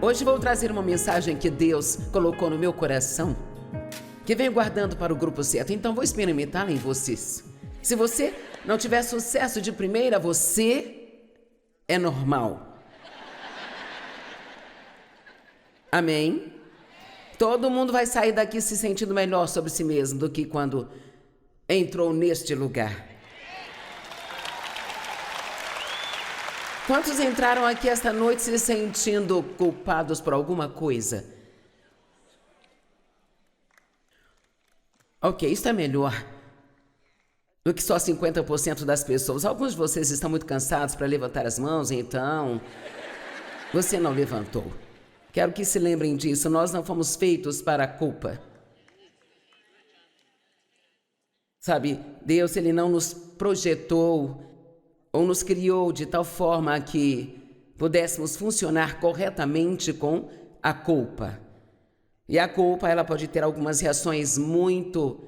Hoje vou trazer uma mensagem que Deus colocou no meu coração, que venho guardando para o grupo certo, então vou experimentá-la em vocês. Se você não tiver sucesso de primeira, você é normal. Amém? Todo mundo vai sair daqui se sentindo melhor sobre si mesmo do que quando entrou neste lugar. Quantos entraram aqui esta noite se sentindo culpados por alguma coisa? Ok, isso é melhor do que só 50% das pessoas. Alguns de vocês estão muito cansados para levantar as mãos, então você não levantou. Quero que se lembrem disso, nós não fomos feitos para a culpa. Sabe, Deus, Ele não nos projetou ou nos criou de tal forma que pudéssemos funcionar corretamente com a culpa. E a culpa, ela pode ter algumas reações muito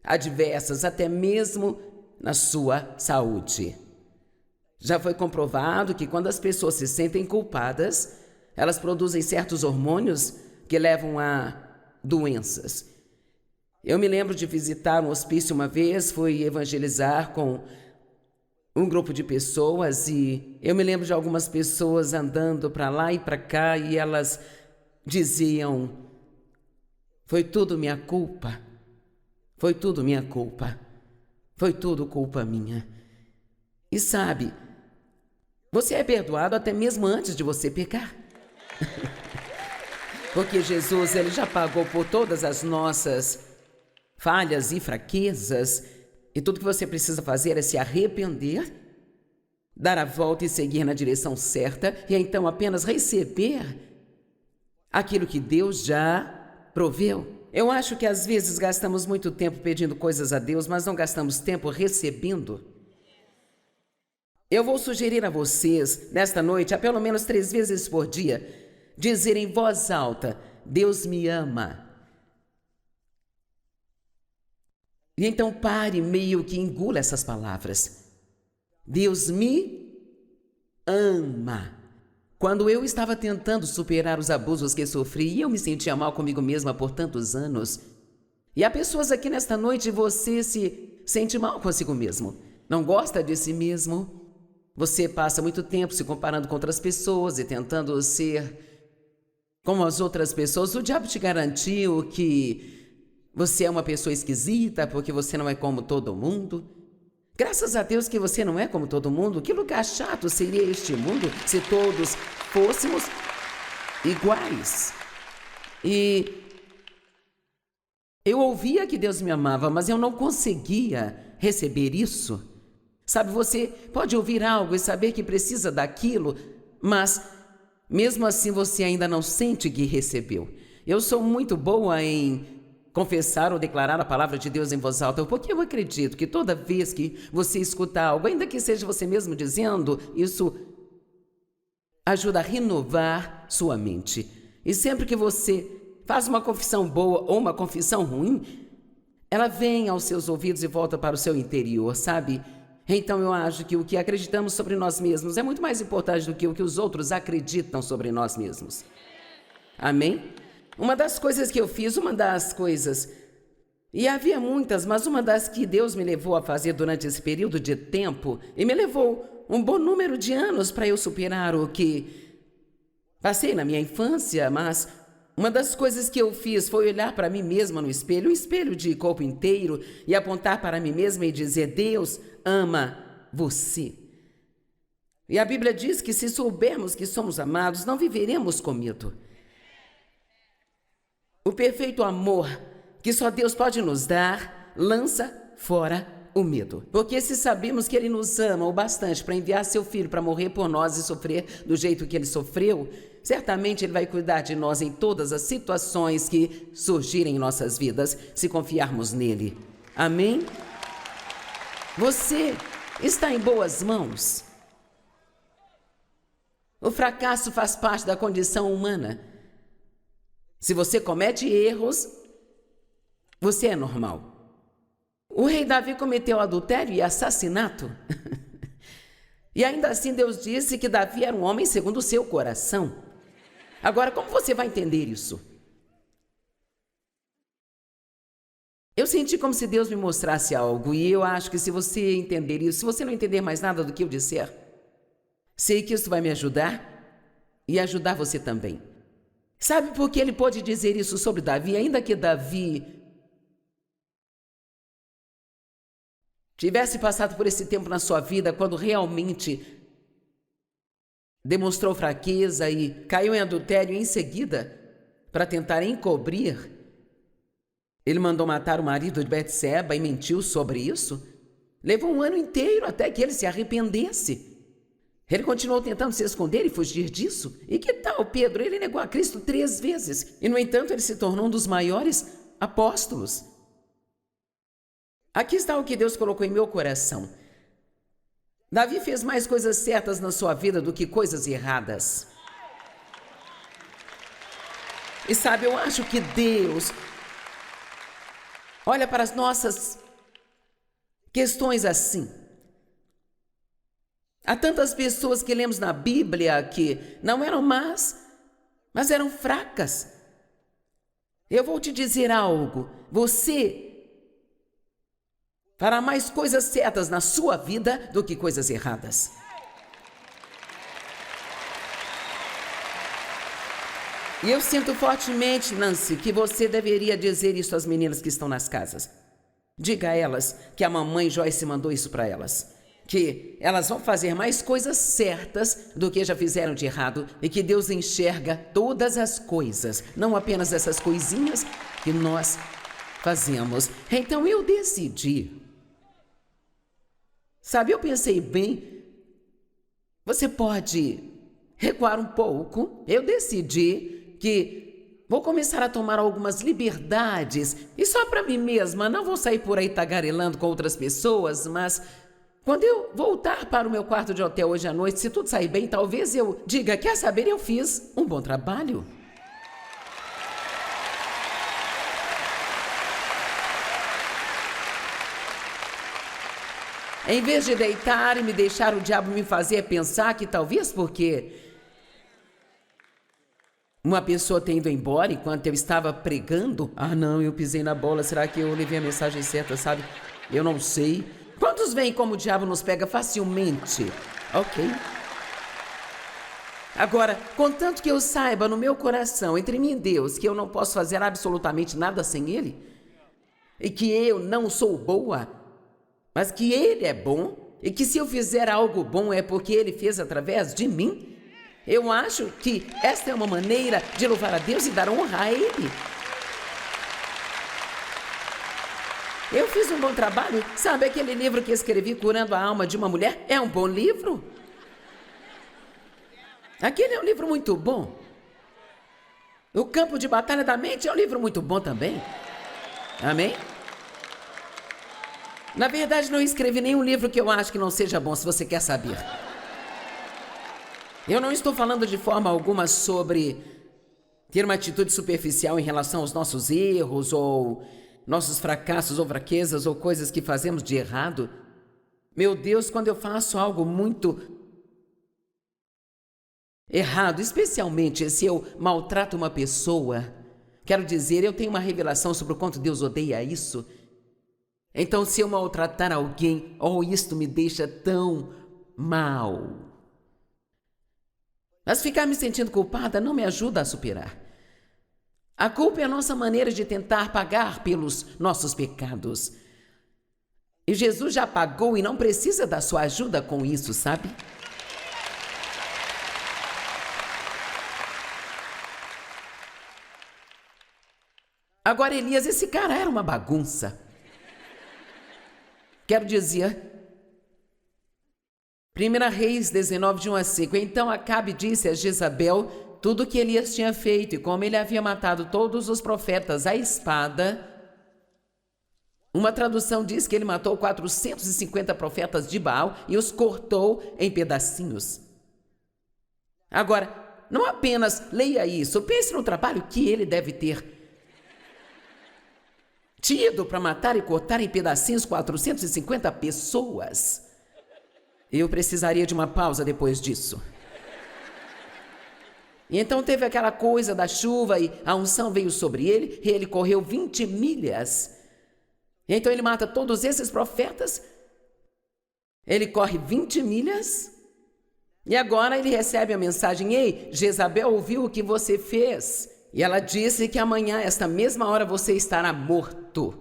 adversas, até mesmo na sua saúde. Já foi comprovado que quando as pessoas se sentem culpadas, elas produzem certos hormônios que levam a doenças. Eu me lembro de visitar um hospício uma vez, fui evangelizar com um grupo de pessoas e eu me lembro de algumas pessoas andando para lá e para cá e elas diziam: foi tudo minha culpa, foi tudo minha culpa, foi tudo culpa minha. E sabe, você é perdoado até mesmo antes de você pecar. Porque Jesus, Ele já pagou por todas as nossas falhas e fraquezas. E tudo que você precisa fazer é se arrepender, dar a volta e seguir na direção certa, e então apenas receber aquilo que Deus já proveu. Eu acho que às vezes gastamos muito tempo pedindo coisas a Deus, mas não gastamos tempo recebendo. Eu vou sugerir a vocês, nesta noite, a pelo menos 3 vezes por dia, dizer em voz alta: Deus me ama. E então pare, meio que engula essas palavras. Deus me ama. Quando eu estava tentando superar os abusos que sofri, eu me sentia mal comigo mesma por tantos anos. E há pessoas aqui nesta noite, você se sente mal consigo mesmo. Não gosta de si mesmo. Você passa muito tempo se comparando com outras pessoas e tentando ser como as outras pessoas. O diabo te garantiu que você é uma pessoa esquisita porque você não é como todo mundo. Graças a Deus que você não é como todo mundo. Que lugar chato seria este mundo se todos fôssemos iguais. E eu ouvia que Deus me amava, mas eu não conseguia receber isso. Sabe, você pode ouvir algo e saber que precisa daquilo, mas mesmo assim você ainda não sente que recebeu. Eu sou muito boa em confessar ou declarar a palavra de Deus em voz alta, porque eu acredito que toda vez que você escuta algo, ainda que seja você mesmo dizendo, isso ajuda a renovar sua mente. E sempre que você faz uma confissão boa ou uma confissão ruim, ela vem aos seus ouvidos e volta para o seu interior, sabe? Então eu acho que o que acreditamos sobre nós mesmos é muito mais importante do que o que os outros acreditam sobre nós mesmos. Amém? Uma das coisas que eu fiz, e havia muitas, mas uma das que Deus me levou a fazer durante esse período de tempo, e me levou um bom número de anos para eu superar o que passei na minha infância, mas uma das coisas que eu fiz foi olhar para mim mesma no espelho, um espelho de corpo inteiro, e apontar para mim mesma e dizer: Deus ama você. E a Bíblia diz que se soubermos que somos amados, não viveremos com medo. O perfeito amor que só Deus pode nos dar lança fora o medo. Porque se sabemos que Ele nos ama o bastante para enviar seu Filho para morrer por nós e sofrer do jeito que Ele sofreu, certamente Ele vai cuidar de nós em todas as situações que surgirem em nossas vidas, se confiarmos nele. Amém? Você está em boas mãos. O fracasso faz parte da condição humana. Se você comete erros, você é normal. O rei Davi cometeu adultério e assassinato. E ainda assim Deus disse que Davi era um homem segundo o seu coração. Agora, como você vai entender isso? Eu senti como se Deus me mostrasse algo, e eu acho que se você entender isso, se você não entender mais nada do que eu disser, sei que isso vai me ajudar e ajudar você também. Sabe por que ele pôde dizer isso sobre Davi, ainda que Davi tivesse passado por esse tempo na sua vida, quando realmente demonstrou fraqueza e caiu em adultério em seguida, para tentar encobrir, ele mandou matar o marido de Betseba e mentiu sobre isso? Levou um ano inteiro até que ele se arrependesse. Ele continuou tentando se esconder e fugir disso? E que tal Pedro? Ele negou a Cristo 3 vezes. E, no entanto, ele se tornou um dos maiores apóstolos. Aqui está o que Deus colocou em meu coração. Davi fez mais coisas certas na sua vida do que coisas erradas. E sabe, eu acho que Deus olha para as nossas questões assim. Há tantas pessoas que lemos na Bíblia que não eram más, mas eram fracas. Eu vou te dizer algo. Você fará mais coisas certas na sua vida do que coisas erradas. E eu sinto fortemente, Nancy, que você deveria dizer isso às meninas que estão nas casas. Diga a elas que a mamãe Joyce mandou isso para elas. Que elas vão fazer mais coisas certas do que já fizeram de errado e que Deus enxerga todas as coisas, não apenas essas coisinhas que nós fazemos. Então eu decidi. Sabe, eu pensei bem, você pode recuar um pouco. Eu decidi que vou começar a tomar algumas liberdades e só para mim mesma, não vou sair por aí tagarelando com outras pessoas, mas quando eu voltar para o meu quarto de hotel hoje à noite, se tudo sair bem, talvez eu diga, quer saber, eu fiz um bom trabalho. Em vez de deitar e me deixar o diabo me fazer pensar que talvez porque uma pessoa tem ido embora enquanto eu estava pregando, não, eu pisei na bola, será que eu levei a mensagem certa, sabe? Eu não sei. Quantos veem como o diabo nos pega facilmente? Ok. Agora, contanto que eu saiba no meu coração, entre mim e Deus, que eu não posso fazer absolutamente nada sem Ele, e que eu não sou boa, mas que Ele é bom, e que se eu fizer algo bom é porque Ele fez através de mim, eu acho que esta é uma maneira de louvar a Deus e dar honra a Ele. Eu fiz um bom trabalho. Sabe aquele livro que escrevi, Curando a Alma de uma Mulher? É um bom livro. Aquele é um livro muito bom. O Campo de Batalha da Mente é um livro muito bom também. Amém? Na verdade, não escrevi nenhum livro que eu acho que não seja bom, se você quer saber. Eu não estou falando de forma alguma sobre ter uma atitude superficial em relação aos nossos erros ou nossos fracassos ou fraquezas ou coisas que fazemos de errado. Meu Deus, quando eu faço algo muito errado, especialmente se eu maltrato uma pessoa, quero dizer, eu tenho uma revelação sobre o quanto Deus odeia isso. Então, se eu maltratar alguém, isto me deixa tão mal. Mas ficar me sentindo culpada não me ajuda a superar. A culpa é a nossa maneira de tentar pagar pelos nossos pecados. E Jesus já pagou e não precisa da sua ajuda com isso, sabe? Agora, Elias, esse cara era uma bagunça. Quero dizer, 1 Reis 19, de 1 a 5. Então Acabe disse a Jezabel tudo o que Elias tinha feito e como ele havia matado todos os profetas à espada. Uma tradução diz que ele matou 450 profetas de Baal e os cortou em pedacinhos. Agora, não apenas leia isso, pense no trabalho que ele deve ter tido para matar e cortar em pedacinhos 450 pessoas. Eu precisaria de uma pausa depois disso. E então teve aquela coisa da chuva e a unção veio sobre ele e ele correu 20 milhas. E então ele mata todos esses profetas. Ele corre 20 milhas e agora ele recebe a mensagem: ei, Jezabel ouviu o que você fez e ela disse que amanhã, esta mesma hora, você estará morto.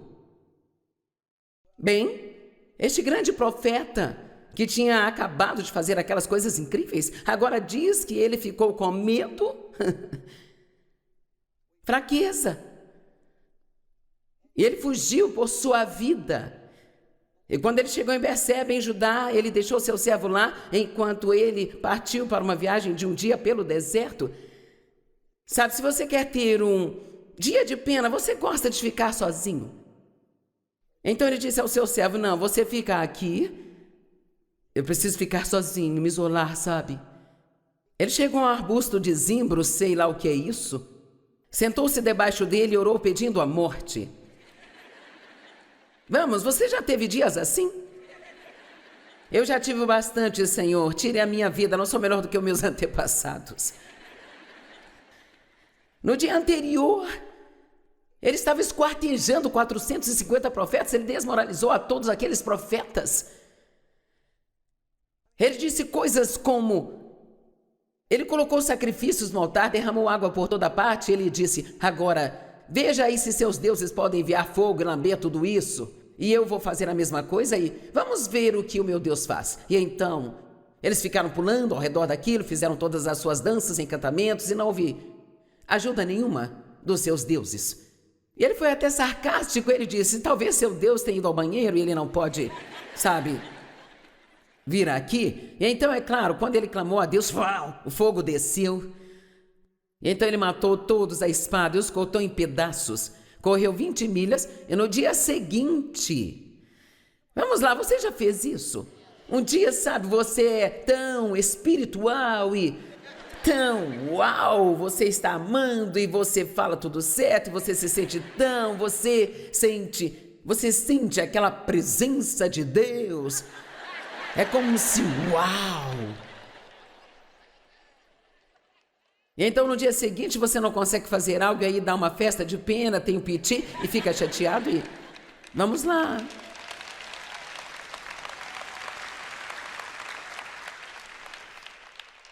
Bem, este grande profeta que tinha acabado de fazer aquelas coisas incríveis, agora diz que ele ficou com medo, fraqueza. E ele fugiu por sua vida. E quando ele chegou em Berseba, em Judá, ele deixou seu servo lá, enquanto ele partiu para uma viagem de um dia pelo deserto. Sabe, se você quer ter um dia de pena, você gosta de ficar sozinho. Então ele disse ao seu servo: não, você fica aqui. Eu preciso ficar sozinho, me isolar, sabe? Ele chegou a um arbusto de zimbro, sei lá o que é isso. Sentou-se debaixo dele e orou pedindo a morte. Vamos, você já teve dias assim? Eu já tive bastante, Senhor. Tire a minha vida, não sou melhor do que os meus antepassados. No dia anterior, ele estava esquartejando 450 profetas, ele desmoralizou a todos aqueles profetas. Ele disse coisas como: ele colocou sacrifícios no altar, derramou água por toda parte, ele disse: agora, veja aí se seus deuses podem enviar fogo e lamber tudo isso, e eu vou fazer a mesma coisa e vamos ver o que o meu Deus faz. E então, eles ficaram pulando ao redor daquilo, fizeram todas as suas danças, encantamentos, e não houve ajuda nenhuma dos seus deuses. E ele foi até sarcástico, ele disse: talvez seu Deus tenha ido ao banheiro e ele não pode, sabe, vir aqui. E então, é claro, quando ele clamou a Deus, uau, o fogo desceu. E então ele matou todos a espada e os cortou em pedaços. Correu 20 milhas e no dia seguinte... Vamos lá, você já fez isso? Um dia, sabe, você é tão espiritual e tão uau, você está amando e você fala tudo certo, e você se sente tão, você sente aquela presença de Deus. É como se uau. E então no dia seguinte você não consegue fazer algo e aí dá uma festa de pena, tem um piti e fica chateado e... Vamos lá.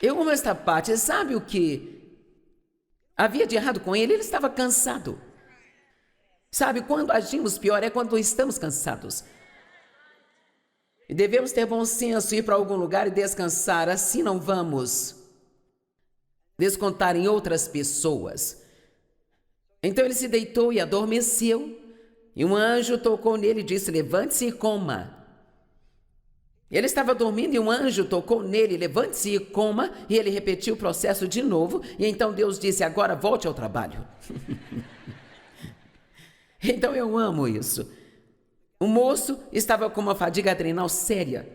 Eu amo esta parte. Sabe o que havia de errado com ele? Ele estava cansado. Sabe, quando agimos pior é quando estamos cansados. E devemos ter bom senso, ir para algum lugar e descansar. Assim não vamos descontar em outras pessoas. Então ele se deitou e adormeceu. E um anjo tocou nele e disse: levante-se e coma. Ele estava dormindo e um anjo tocou nele: levante-se e coma. E ele repetiu o processo de novo. E então Deus disse: agora volte ao trabalho. Então eu amo isso. O moço estava com uma fadiga adrenal séria.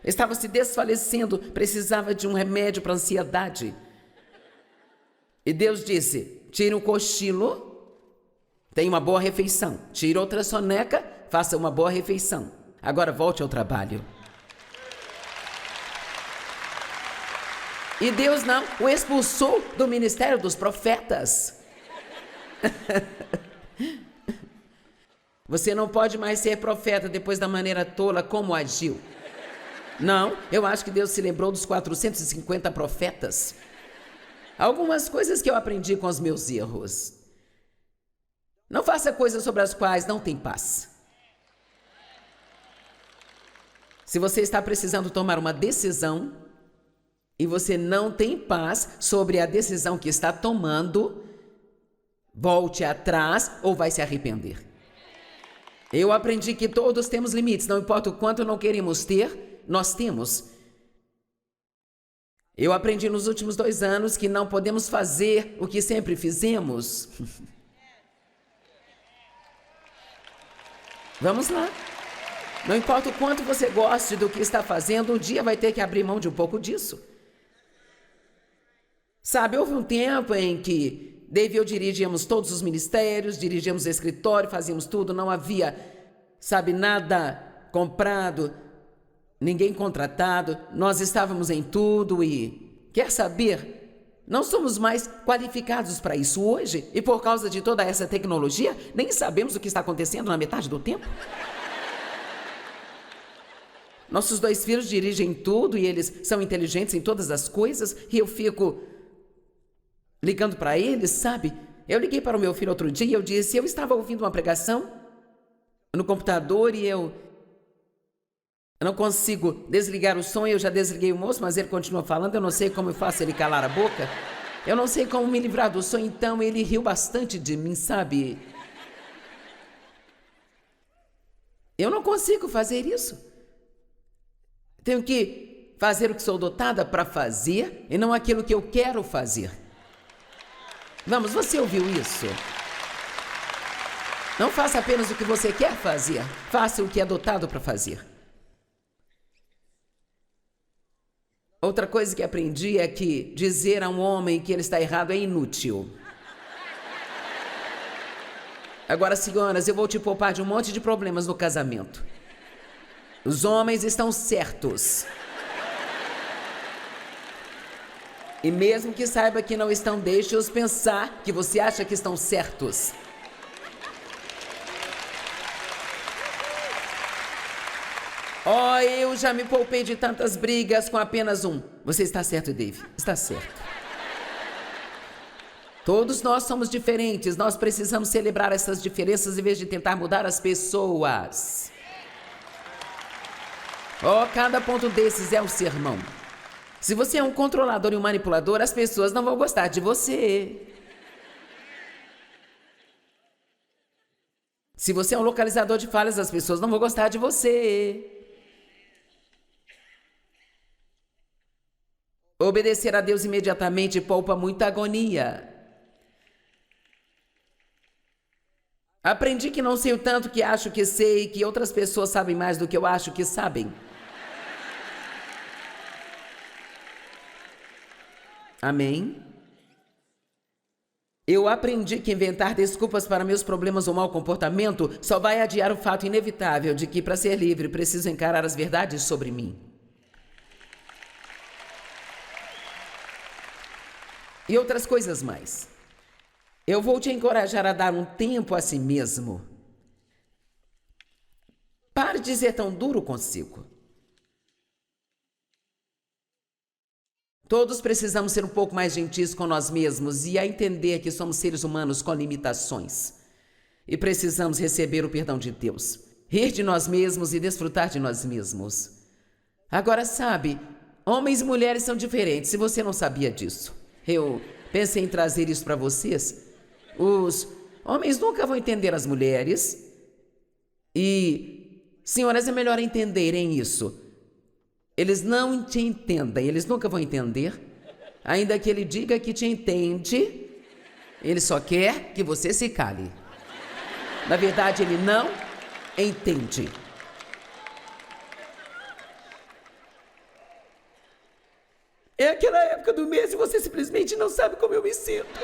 Estava se desfalecendo, precisava de um remédio para ansiedade. E Deus disse: tire um cochilo, tenha uma boa refeição. Tire outra soneca, faça uma boa refeição. Agora volte ao trabalho. E Deus não o expulsou do ministério dos profetas. Você não pode mais ser profeta depois da maneira tola como agiu. Não, eu acho que Deus se lembrou dos 450 profetas. Algumas coisas que eu aprendi com os meus erros. Não faça coisas sobre as quais não tem paz. Se você está precisando tomar uma decisão e você não tem paz sobre a decisão que está tomando, volte atrás ou vai se arrepender. Eu aprendi que todos temos limites, não importa o quanto não queremos ter, nós temos. Eu aprendi nos últimos 2 anos que não podemos fazer o que sempre fizemos. Vamos lá. Não importa o quanto você goste do que está fazendo, um dia vai ter que abrir mão de um pouco disso. Sabe, houve um tempo em que Dave e eu dirigíamos todos os ministérios, dirigíamos o escritório, fazíamos tudo, não havia, sabe, nada comprado, ninguém contratado, nós estávamos em tudo e, quer saber, Não somos mais qualificados para isso hoje e por causa de toda essa tecnologia, nem sabemos o que está acontecendo na metade do tempo. Nossos 2 filhos dirigem tudo e eles são inteligentes em todas as coisas e eu fico ligando para eles, sabe? Eu liguei para o meu filho outro dia e eu disse, eu estava ouvindo uma pregação no computador e eu não consigo desligar o som, eu já desliguei o moço, mas ele continua falando, eu não sei como eu faço ele calar a boca. Eu não sei como me livrar do som, então ele riu bastante de mim, sabe? Eu não consigo fazer isso. Tenho que fazer o que sou dotada para fazer e não aquilo que eu quero fazer. Vamos, você ouviu isso? Não faça apenas o que você quer fazer, faça o que é dotado para fazer. Outra coisa que aprendi é que dizer a um homem que ele está errado é inútil. Agora, senhoras, eu vou te poupar de um monte de problemas no casamento. Os homens estão certos. E mesmo que saiba que não estão, deixe-os pensar que você acha que estão certos. Oh, eu já me poupei de tantas brigas com apenas um. Você está certo, Dave. Está certo. Todos nós somos diferentes. Nós precisamos celebrar essas diferenças em vez de tentar mudar as pessoas. Oh, cada ponto desses é um sermão. Se você é um controlador e um manipulador, as pessoas não vão gostar de você. Se você é um localizador de falhas, as pessoas não vão gostar de você. Obedecer a Deus imediatamente poupa muita agonia. Aprendi que não sei o tanto que acho que sei e que outras pessoas sabem mais do que eu acho que sabem. Amém? Eu aprendi que inventar desculpas para meus problemas ou mau comportamento só vai adiar o fato inevitável de que, para ser livre, preciso encarar as verdades sobre mim. E outras coisas mais. Eu vou te encorajar a dar um tempo a si mesmo. Pare de ser tão duro consigo. Todos precisamos ser um pouco mais gentis com nós mesmos e a entender que somos seres humanos com limitações. E precisamos receber o perdão de Deus, rir de nós mesmos e desfrutar de nós mesmos. Agora, sabe, homens e mulheres são diferentes, se você não sabia disso. Eu pensei em trazer isso para vocês. Os homens nunca vão entender as mulheres. E, senhoras, é melhor entenderem isso. Eles não te entendem, eles nunca vão entender. Ainda que ele diga que te entende, ele só quer que você se cale. Na verdade, ele não entende. É aquela época do mês e você simplesmente não sabe como eu me sinto.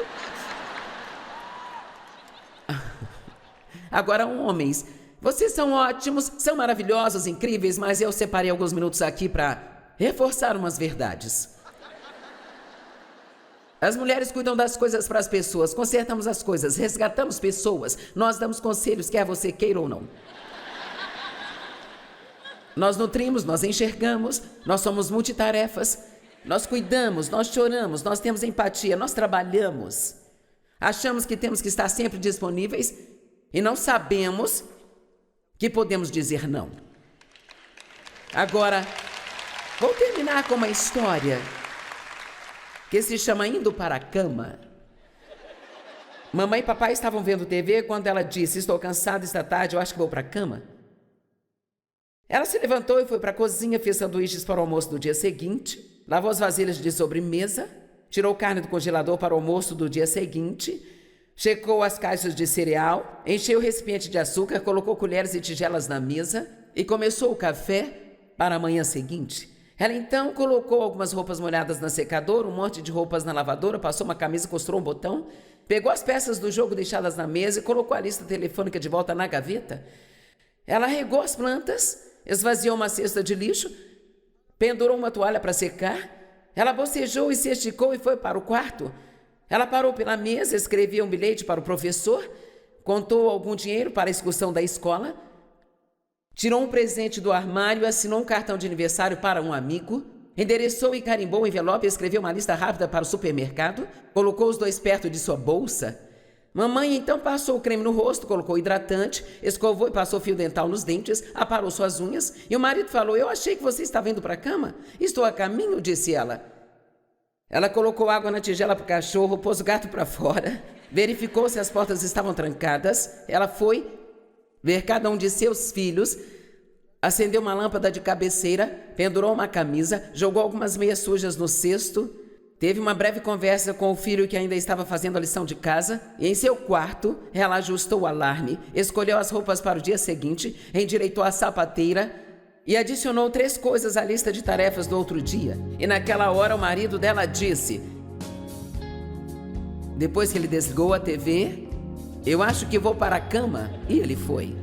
Agora, homens, vocês são ótimos, são maravilhosos, incríveis, mas eu separei alguns minutos aqui para reforçar umas verdades. As mulheres cuidam das coisas para as pessoas, consertamos as coisas, resgatamos pessoas, nós damos conselhos, quer você queira ou não. Nós nutrimos, nós enxergamos, nós somos multitarefas. Nós cuidamos, nós choramos, nós temos empatia, nós trabalhamos. Achamos que temos que estar sempre disponíveis e não sabemos que podemos dizer não. Agora, vou terminar com uma história que se chama Indo para a Cama. Mamãe e papai estavam vendo TV quando ela disse, estou cansada esta tarde, eu acho que vou para a cama. Ela se levantou e foi para a cozinha, fez sanduíches para o almoço do dia seguinte, lavou as vasilhas de sobremesa, tirou carne do congelador para o almoço do dia seguinte, checou as caixas de cereal, encheu o recipiente de açúcar, colocou colheres e tigelas na mesa e começou o café para a manhã seguinte. Ela então colocou algumas roupas molhadas na secadora, um monte de roupas na lavadora, passou uma camisa, costurou um botão, pegou as peças do jogo deixadas na mesa e colocou a lista telefônica de volta na gaveta. Ela regou as plantas, esvaziou uma cesta de lixo, pendurou uma toalha para secar, Ela bocejou e se esticou e foi para o quarto. Ela parou pela mesa, escrevia um bilhete para o professor, contou algum dinheiro para a excursão da escola, tirou um presente do armário, assinou um cartão de aniversário para um amigo, endereçou e carimbou o envelope, escreveu uma lista rápida para o supermercado, colocou os 2 perto de sua bolsa. Mamãe então passou o creme no rosto, colocou hidratante, escovou e passou fio dental nos dentes, aparou suas unhas, e o marido falou: eu achei que você estava indo para a cama. Estou a caminho, disse ela. Ela colocou água na tigela para o cachorro, pôs o gato para fora, verificou se as portas estavam trancadas. Ela foi ver cada um de seus filhos, acendeu uma lâmpada de cabeceira, pendurou uma camisa, jogou algumas meias sujas no cesto, teve uma breve conversa com o filho que ainda estava fazendo a lição de casa e em seu quarto ela ajustou o alarme, escolheu as roupas para o dia seguinte, endireitou a sapateira e adicionou 3 coisas à lista de tarefas do outro dia. E naquela hora o marido dela disse, depois que ele desligou a TV: eu acho que vou para a cama. E ele foi.